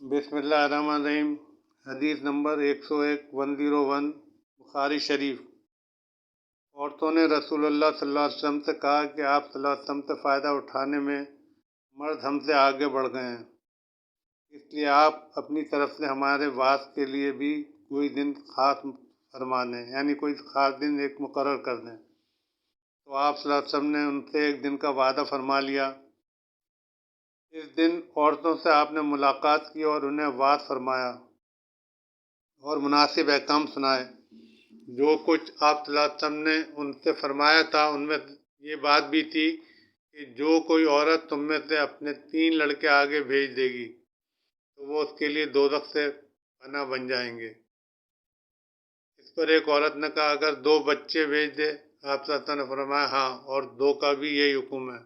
बिस्मिल्लाहिर्रहमानिर्रहीम। हदीस नंबर 101 बुखारी शरीफ। औरतों ने रसूलुल्लाह सल्लल्लाहु अलैहि वसल्लम से कहा कि आप सल्लल्लाहु अलैहि वसल्लम से फ़ायदा उठाने में मर्द हमसे आगे बढ़ गए हैं, इसलिए आप अपनी तरफ से हमारे वास के लिए भी कोई दिन ख़ास फरमा दें, यानी कोई ख़ास दिन एक मुकर्रर कर दें। तो आप सल्लल्लाहु अलैहि वसल्लम ने उनसे एक दिन का वादा फरमा लिया। इस दिन औरतों से आपने मुलाकात की और उन्हें वाद फरमाया और मुनासिब अहकाम सुनाए। जो कुछ आप सल्लल्लाहु अलैहि वसल्लम ने उनसे फरमाया था, उनमें ये बात भी थी कि जो कोई औरत तुम में से अपने 3 लड़के आगे भेज देगी तो वो उसके लिए दोज़ख से पनाह बन जाएंगे। इस पर एक औरत ने कहा, अगर 2 बच्चे भेज दे? आप सल्लल्लाहु अलैहि वसल्लम ने फरमाया, हाँ, और 2 का भी यही हुक्म है।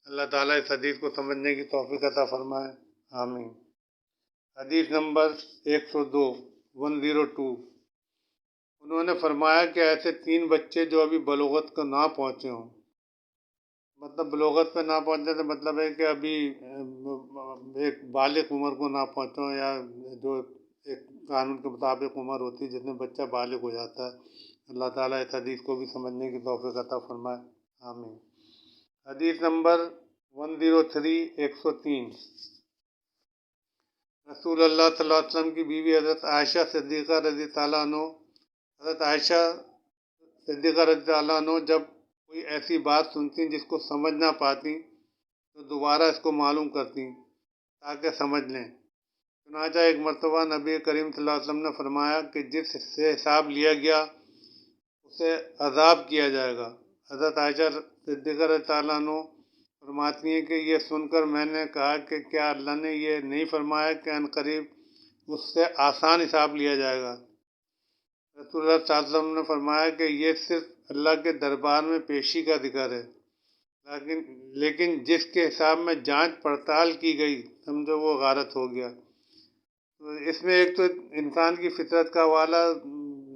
अल्लाह ताला इस हदीस को समझने की तौफीक अता फरमाए, आमीन। हदीस नंबर 102। उन्होंने फरमाया कि ऐसे 3 बच्चे जो अभी बलूगत को ना पहुँचे हों, मतलब बलूगत पे ना पहुँचने से मतलब है कि अभी एक बालिग उम्र को ना पहुँचे हों, या जो एक कानून के मुताबिक उम्र होती है जिसमें बच्चा बालिग हो जाता है। अल्लाह ताला इस हदीस को भी समझने की तौफीक अता फरमाए, आमीन। हदीस नंबर 103। रसूलुल्लाह सल्लल्लाहु अलैहि वसल्लम की बीवी हज़रत आयशा सिद्दीक़ा रज़ी ताला अन्हा, हज़रत आयशा सिद्दीक़ा रज़ी ताला अन्हा जब कोई ऐसी बात सुनती जिसको समझ ना पाती तो दोबारा इसको मालूम करती ताकि समझ लें। चुनांचे एक मरतबा नबी करीम सल्लल्लाहु अलैहि वसल्लम ने फरमाया कि जिससे हिसाब लिया गया उसे अज़ाब किया जाएगा। हज़रत आयशा सिद्दीक़ा रज़ी ताला अन्हा फरमाती हैं कि ये सुनकर मैंने कहा कि क्या अल्लाह ने ये नहीं फरमाया कि अनकरीब उससे आसान हिसाब लिया जाएगा। रसूलुल्लाह सल्लल्लाहु अलैहि वसल्लम ने फरमाया कि ये सिर्फ अल्लाह के दरबार में पेशी का ज़िक्र है, लेकिन जिसके हिसाब में जांच पड़ताल की गई समझो वो गारत हो गया। तो इसमें एक तो इंसान की फितरत का हवाला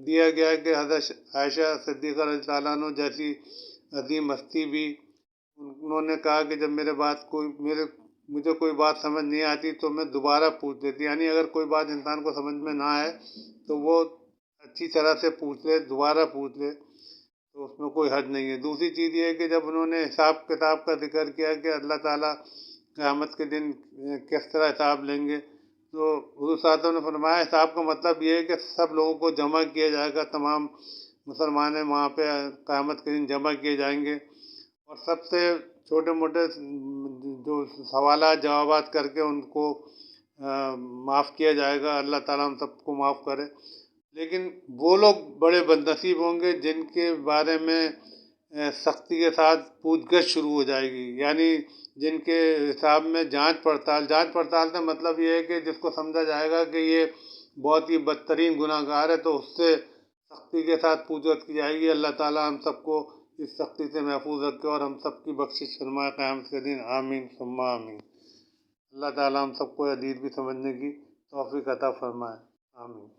दिया गया है कि हज़रत आयशा सिद्दीक़ा रज़ी ताला अन्हा जैसी अज़ीम हस्ती भी उन्होंने कहा कि जब मुझे कोई बात समझ नहीं आती तो मैं दोबारा पूछ लेती, यानी अगर कोई बात इंसान को समझ में ना आए तो वो अच्छी तरह से पूछ ले, दोबारा पूछ ले, तो उसमें कोई हर्ज नहीं है। दूसरी चीज़ ये है कि जब उन्होंने हिसाब किताब का जिक्र किया कि अल्लाह ताला क़यामत के दिन किस तरह हिसाब लेंगे, तो हुज़ूर सल्लल्लाहु अलैहि वसल्लम ने फरमाया हिसाब का मतलब ये है कि सब लोगों को जमा किया जाएगा, तमाम मुसलमान वहाँ पे क़यामत के दिन जमा किए जाएंगे और सबसे छोटे मोटे जो सवालात जवाबात करके उनको माफ़ किया जाएगा। अल्लाह ताला हम सबको माफ़ करे। लेकिन वो लोग बड़े बदनसीब होंगे जिनके बारे में सख्ती के साथ पूछगछ शुरू हो जाएगी, यानी जिनके हिसाब में जांच पड़ताल से मतलब ये है कि जिसको समझा जाएगा कि ये बहुत ही बदतरीन गुनाहगार है तो उससे सख्ती के साथ पूछगछ की जाएगी। अल्लाह ताला हम सबको इस सख्ती से महफूज रखे और हम सब की बख्शिश फरमाए क़यामत के दिन, आमीन सुम्मा आमीन। अल्लाह ताला हम सबको हदीस भी समझने की तौफीक अता फरमाए, आमीन।